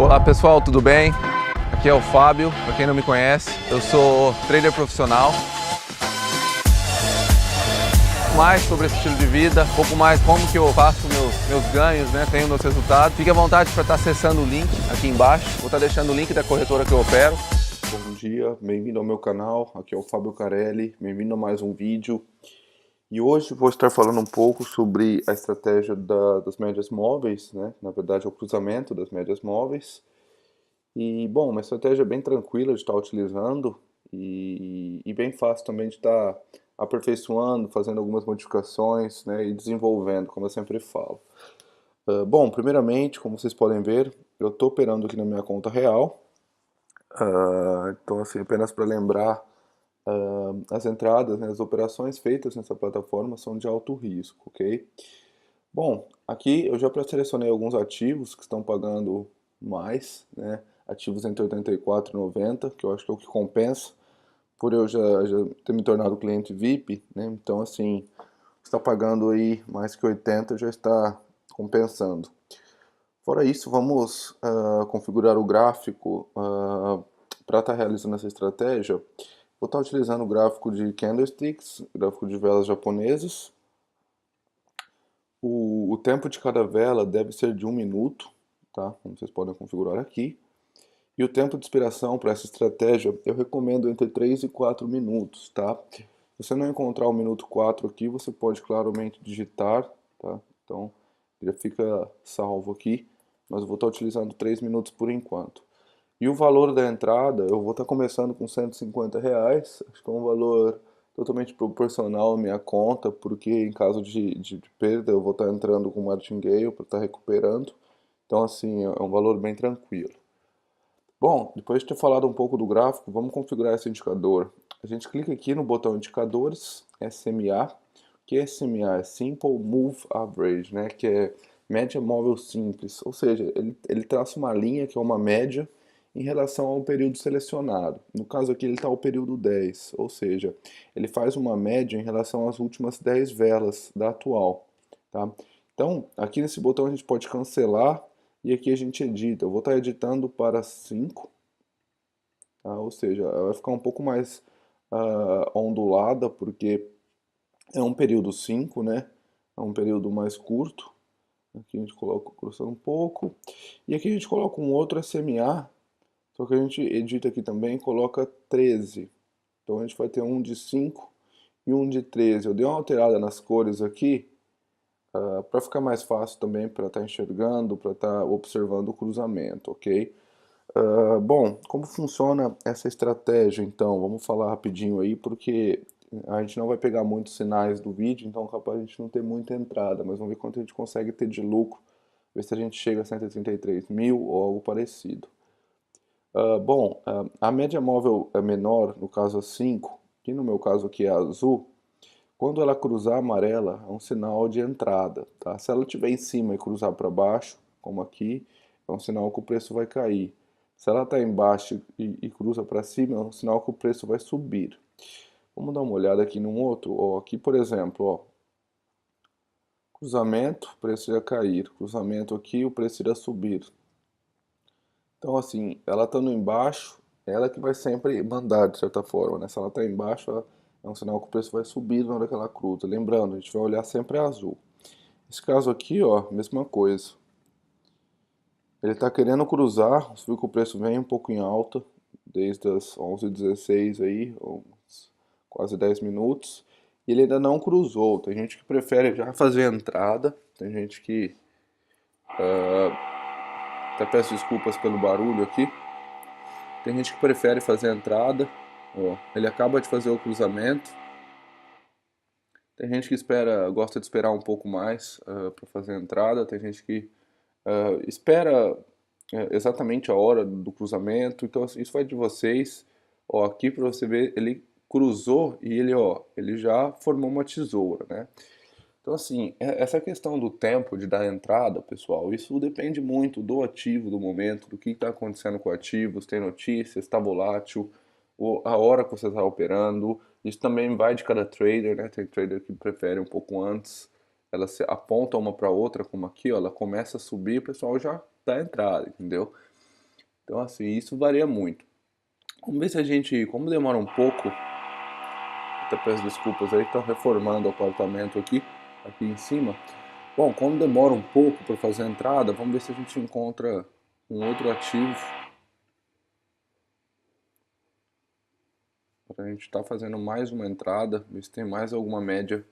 Olá pessoal, tudo bem? Aqui é o Fábio, para quem não me conhece, eu sou trader profissional. Mais sobre esse estilo de vida, um pouco mais como que eu faço meus ganhos, né? Tenho meus resultados. Fique à vontade para estar acessando o link aqui embaixo, vou estar deixando o link da corretora que eu opero. Bom dia, bem-vindo ao meu canal, aqui é o Fábio Carelli, bem-vindo a mais um vídeo. E hoje vou estar falando um pouco sobre a estratégia das médias móveis, né? Na verdade é o cruzamento das médias móveis. E bom, uma estratégia bem tranquila de estar utilizando e bem fácil também de estar aperfeiçoando, fazendo algumas modificações, né? E desenvolvendo, como eu sempre falo. Bom, primeiramente, como vocês podem ver, eu estou operando aqui na minha conta real. Então assim, apenas para lembrar, as entradas, né, as operações feitas nessa plataforma são de alto risco, ok? Bom, aqui eu já selecionei alguns ativos que estão pagando mais, né? Ativos entre 84 e 90, que eu acho que é o que compensa, por eu já ter me tornado cliente VIP, né? Então assim, está pagando aí mais que 80 já está compensando. Fora isso, vamos configurar o gráfico para estar realizando essa estratégia. Vou estar utilizando o gráfico de candlesticks, gráfico de velas japonesas. O tempo de cada vela deve ser de 1 minuto, tá? Como vocês podem configurar aqui. E o tempo de expiração para essa estratégia eu recomendo entre 3 e 4 minutos, tá? Se você não encontrar o minuto 4 aqui, você pode claramente digitar, tá? Então, já fica salvo aqui, mas eu vou estar utilizando 3 minutos por enquanto. E o valor da entrada, eu vou estar começando com R$ 150, acho que é um valor totalmente proporcional à minha conta, porque em caso de perda eu vou estar entrando com martingale para estar recuperando, então assim, é um valor bem tranquilo. Bom, depois de ter falado um pouco do gráfico, vamos configurar esse indicador. A gente clica aqui no botão indicadores, SMA, que é SMA é Simple Move Average, né, que é média móvel simples, ou seja, ele traça uma linha que é uma média em relação ao período selecionado. No caso aqui ele está ao período 10, ou seja, ele faz uma média em relação às últimas 10 velas da atual. Tá? Então, aqui nesse botão a gente pode cancelar e aqui a gente edita. Eu vou estar editando para 5, tá? Ou seja, ela vai ficar um pouco mais ondulada, porque é um período 5, né? É um período mais curto. Aqui a gente coloca cruzando um pouco. E aqui a gente coloca um outro SMA, só que a gente edita aqui também e coloca 13. Então a gente vai ter um de 5 e um de 13. Eu dei uma alterada nas cores aqui, para ficar mais fácil também para estar enxergando, para estar observando o cruzamento, ok? Bom, como funciona essa estratégia então? Vamos falar rapidinho aí, porque a gente não vai pegar muitos sinais do vídeo, então capaz a gente não ter muita entrada, mas vamos ver quanto a gente consegue ter de lucro, ver se a gente chega a 133 mil ou algo parecido. Bom, a média móvel é menor, no caso a 5, que no meu caso aqui é azul. Quando ela cruzar a amarela, é um sinal de entrada, tá? Se ela estiver em cima e cruzar para baixo, como aqui, é um sinal que o preço vai cair. Se ela está embaixo e cruza para cima, é um sinal que o preço vai subir. Vamos dar uma olhada aqui num outro. Ó, aqui, por exemplo, ó, cruzamento, o preço ia cair. Cruzamento aqui, o preço irá subir. Então, assim, ela estando embaixo, ela que vai sempre mandar, de certa forma, né? Se ela está embaixo, é um sinal que o preço vai subir na hora que ela cruza. Lembrando, a gente vai olhar sempre azul. Esse caso aqui, ó, mesma coisa. Ele está querendo cruzar, você viu que o preço vem um pouco em alta, desde as 11h16 aí, quase 10 minutos. E ele ainda não cruzou. Tem gente que prefere já fazer a entrada, tem gente que... até peço desculpas pelo barulho aqui. Tem gente que prefere fazer a entrada, ó, ele acaba de fazer o cruzamento. Tem gente que gosta de esperar um pouco mais para fazer a entrada. Tem gente que espera exatamente a hora do cruzamento. Então assim, isso vai de vocês. Ó, aqui para você ver, ele cruzou e ele já formou uma tesoura, né? Então assim, essa questão do tempo de dar entrada, pessoal, isso depende muito do ativo, do momento, do que está acontecendo com o ativo, se tem notícias, está volátil, a hora que você está operando. Isso também vai de cada trader, né? Tem trader que prefere um pouco antes, ela se aponta uma para outra, como aqui, ó, ela começa a subir, o pessoal já dá entrada, entendeu? Então, assim, isso varia muito. Vamos ver se a gente, como demora um pouco, até peço desculpas aí, estão reformando o apartamento aqui em cima. Bom, como demora um pouco para fazer a entrada, vamos ver se a gente encontra um outro ativo para a gente estar fazendo mais uma entrada, ver se tem mais alguma média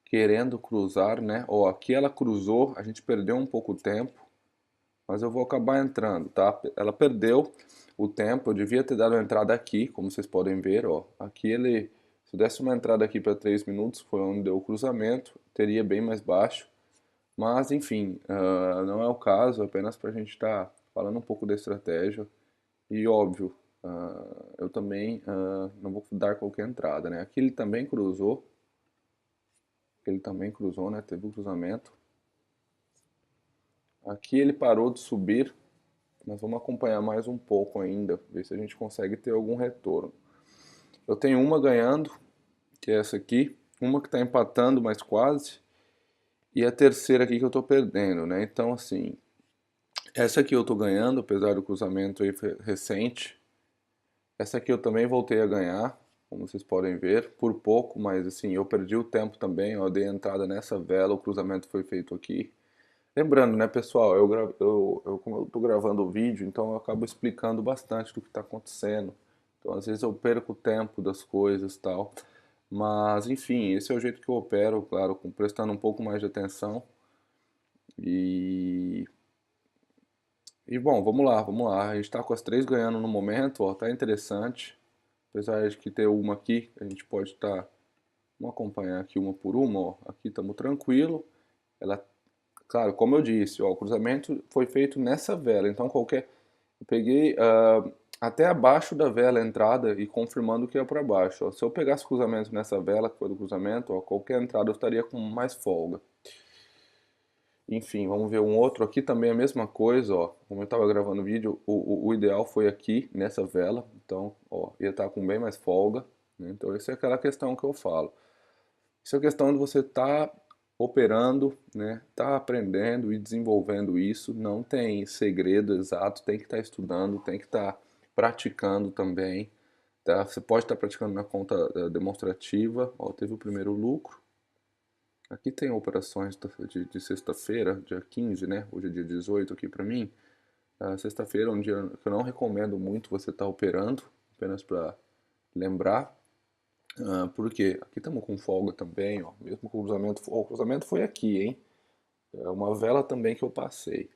querendo cruzar, né? Ó, aqui ela cruzou, a gente perdeu um pouco de tempo, mas eu vou acabar entrando, tá? Ela perdeu o tempo, eu devia ter dado a entrada aqui, como vocês podem ver, ó. Aqui ele, se eu desse uma entrada aqui para 3 minutos, foi onde deu o cruzamento, teria bem mais baixo. Mas, enfim, não é o caso, apenas para a gente estar falando um pouco da estratégia. E, óbvio, eu também não vou dar qualquer entrada, né? Aqui ele também cruzou, né? Teve um cruzamento. Aqui ele parou de subir, mas vamos acompanhar mais um pouco ainda, ver se a gente consegue ter algum retorno. Eu tenho uma ganhando, que é essa aqui, uma que está empatando, mas quase, e a terceira aqui que eu estou perdendo, né? Então, assim, essa aqui eu estou ganhando, apesar do cruzamento aí recente. Essa aqui eu também voltei a ganhar, como vocês podem ver, por pouco, mas assim, eu perdi o tempo também, eu dei entrada nessa vela, o cruzamento foi feito aqui. Lembrando, né, pessoal, como eu estou gravando o vídeo, então eu acabo explicando bastante do que está acontecendo. Então, às vezes eu perco o tempo das coisas e tal. Mas, enfim, esse é o jeito que eu opero, claro, prestando um pouco mais de atenção. E, e bom, vamos lá, vamos lá. A gente está com as três ganhando no momento, ó, tá interessante. Apesar de que ter uma aqui, a gente pode estar. Vamos acompanhar aqui uma por uma, ó. Aqui estamos tranquilo. Ela, claro, como eu disse, ó, o cruzamento foi feito nessa vela, então qualquer. Eu peguei até abaixo da vela a entrada e confirmando que é para baixo. Ó. Se eu pegasse cruzamento nessa vela, que foi do cruzamento, ó, qualquer entrada eu estaria com mais folga. Enfim, vamos ver um outro aqui também a mesma coisa, ó. Como eu estava gravando o vídeo, o ideal foi aqui, nessa vela. Então, ó, ia estar com bem mais folga, né? Então, essa é aquela questão que eu falo. Isso é questão de você estar operando, né? Tá aprendendo e desenvolvendo isso. Não tem segredo exato, tem que estar estudando, tem que estar praticando também, tá? Você pode estar praticando na conta demonstrativa, ó, teve o primeiro lucro. Aqui tem operações de sexta-feira, dia 15, né? Hoje é dia 18 aqui para mim. Sexta-feira é um dia que eu não recomendo muito você estar operando, apenas para lembrar. Porque aqui estamos com folga também, ó. Mesmo com o cruzamento, o cruzamento foi aqui, hein? É uma vela também que eu passei.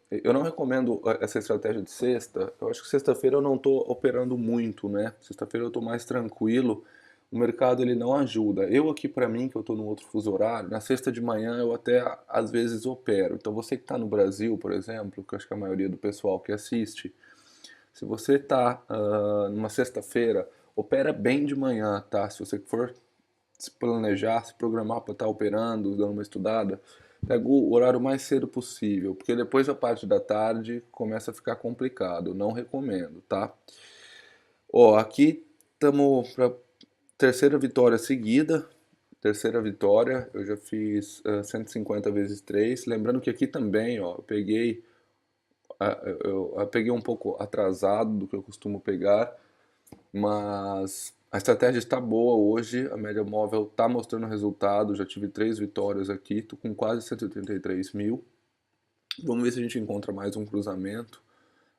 Eu não recomendo essa estratégia de sexta. Eu acho que sexta-feira eu não estou operando muito, né? Sexta-feira eu estou mais tranquilo. O mercado ele não ajuda. Eu aqui para mim que eu estou no outro fuso horário, na sexta de manhã eu até às vezes opero. Então você que está no Brasil, por exemplo, que eu acho que a maioria do pessoal que assiste, se você está numa sexta-feira, opera bem de manhã, tá? Se você for se planejar, se programar para estar operando, dando uma estudada, pega o horário mais cedo possível, porque depois da parte da tarde começa a ficar complicado. Não recomendo, tá? Ó, aqui estamos para terceira vitória seguida. Terceira vitória, eu já fiz 150 vezes 3. Lembrando que aqui também, ó, eu peguei um pouco atrasado do que eu costumo pegar, mas a estratégia está boa hoje, a média móvel está mostrando resultado, já tive 3 vitórias aqui, estou com quase 183 mil. Vamos ver se a gente encontra mais um cruzamento.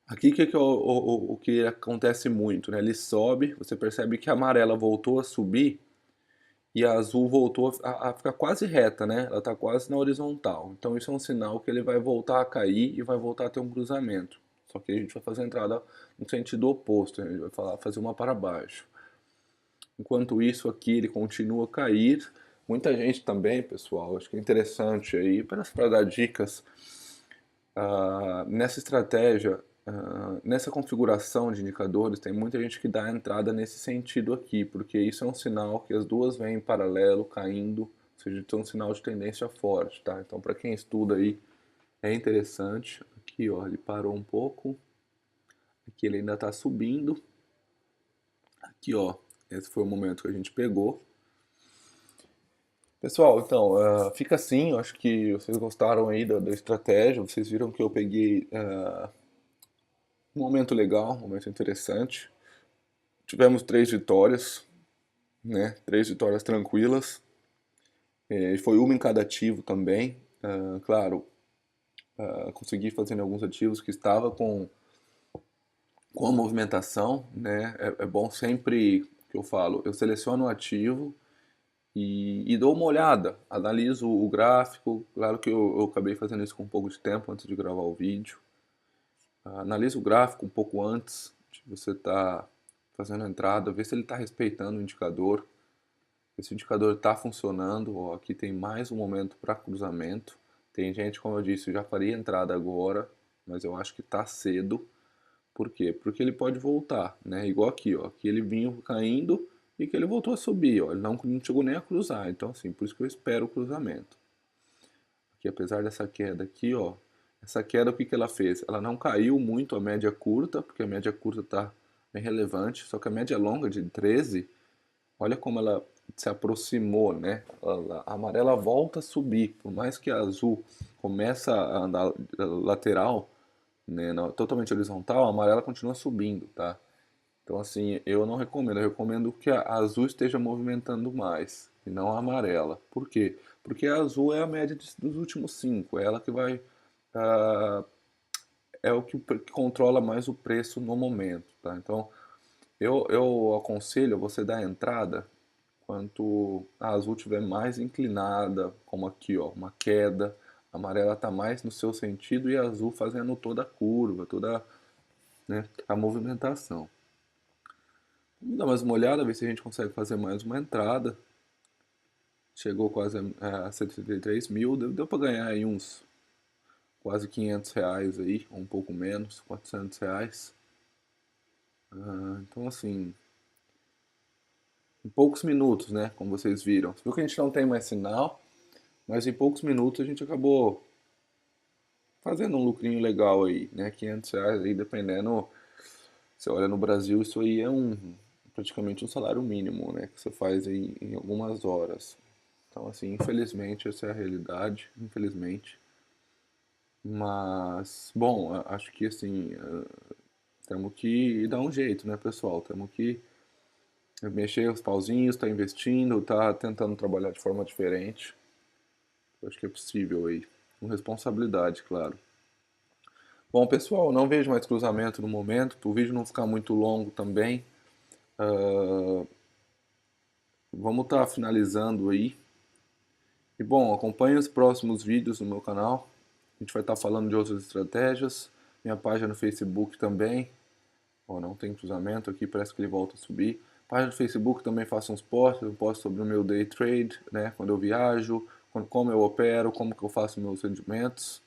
Aqui que é o que acontece muito, né? Ele sobe, você percebe que a amarela voltou a subir e a azul voltou a ficar quase reta, né? Ela está quase na horizontal. Então isso é um sinal que ele vai voltar a cair e vai voltar a ter um cruzamento. Só que a gente vai fazer a entrada no sentido oposto, né? A gente vai fazer uma para baixo. Enquanto isso aqui ele continua a cair. Muita gente também, pessoal, acho que é interessante aí, apenas para dar dicas, nessa estratégia, nessa configuração de indicadores, tem muita gente que dá a entrada nesse sentido aqui, porque isso é um sinal que as duas vêm em paralelo, caindo, ou seja, é um sinal de tendência forte, tá? Então, para quem estuda aí, é interessante. Aqui, ó, ele parou um pouco, aqui ele ainda está subindo, aqui, ó, esse foi o momento que a gente pegou. Pessoal, então, fica assim, eu acho que vocês gostaram aí da estratégia, vocês viram que eu peguei Um momento legal, um momento interessante. Tivemos 3 vitórias, né? 3 vitórias tranquilas. E foi uma em cada ativo também. Claro, consegui fazer em alguns ativos que estava com a movimentação, né? É bom sempre que eu falo, eu seleciono o ativo e dou uma olhada, analiso o gráfico. Claro que eu acabei fazendo isso com um pouco de tempo antes de gravar o vídeo. Analisa o gráfico um pouco antes de você estar fazendo a entrada, ver se ele está respeitando o indicador, ver se o indicador está funcionando. Ó, aqui tem mais um momento para cruzamento. Tem gente, como eu disse, eu já faria entrada agora, mas eu acho que está cedo. Por quê? Porque ele pode voltar, né? Igual aqui, ó. Aqui ele vinha caindo e que ele voltou a subir, ó. Ele não chegou nem a cruzar. Então, assim, por isso que eu espero o cruzamento. Aqui, apesar dessa queda aqui, ó. Essa queda, o que que ela fez? Ela não caiu muito a média curta, porque a média curta tá bem relevante. Só que a média longa de 13, olha como ela se aproximou, né? A amarela volta a subir. Por mais que a azul começa a andar lateral, né, totalmente horizontal, a amarela continua subindo, tá? Então, assim, eu não recomendo. Eu recomendo que a azul esteja movimentando mais e não a amarela. Por quê? Porque a azul é a média dos últimos 5. É ela que vai. ah, É o que controla mais o preço no momento, tá? Então, eu aconselho você dar a entrada quanto a azul estiver mais inclinada, como aqui, ó, uma queda. A amarela está mais no seu sentido e a azul fazendo toda a curva, toda, né, a movimentação. Vamos dar mais uma olhada, ver se a gente consegue fazer mais uma entrada. Chegou quase a 133 mil, deu para ganhar aí uns quase R$ 500 aí, ou um pouco menos, R$ 400. Então assim, em poucos minutos, né, como vocês viram. Você viu que a gente não tem mais sinal, mas em poucos minutos a gente acabou fazendo um lucrinho legal aí, né, R$ 500 aí, dependendo. Você olha no Brasil, isso aí é praticamente um salário mínimo, né, que você faz aí em algumas horas. Então, assim, infelizmente essa é a realidade, infelizmente. Mas, bom, acho que assim, temos que dar um jeito, né, pessoal? Temos que mexer os pauzinhos, tá investindo, tá tentando trabalhar de forma diferente. Eu acho que é possível aí, com responsabilidade, claro. Bom, pessoal, não vejo mais cruzamento no momento, para o vídeo não ficar muito longo também. ah, Vamos estar finalizando aí. E bom, acompanhe os próximos vídeos no meu canal. A gente vai estar falando de outras estratégias. Minha página no Facebook também. Ó, não tem cruzamento aqui, parece que ele volta a subir. Página do Facebook também faço uns posts. Eu posto sobre o meu day trade, né? Quando eu viajo, como eu opero, como que eu faço meus rendimentos.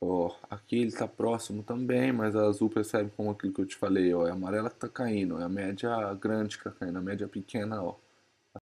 Ó, aqui ele está próximo também, mas a azul percebe como aquilo que eu te falei, ó, é a amarela que está caindo, é a média grande que está caindo, a média pequena, ó,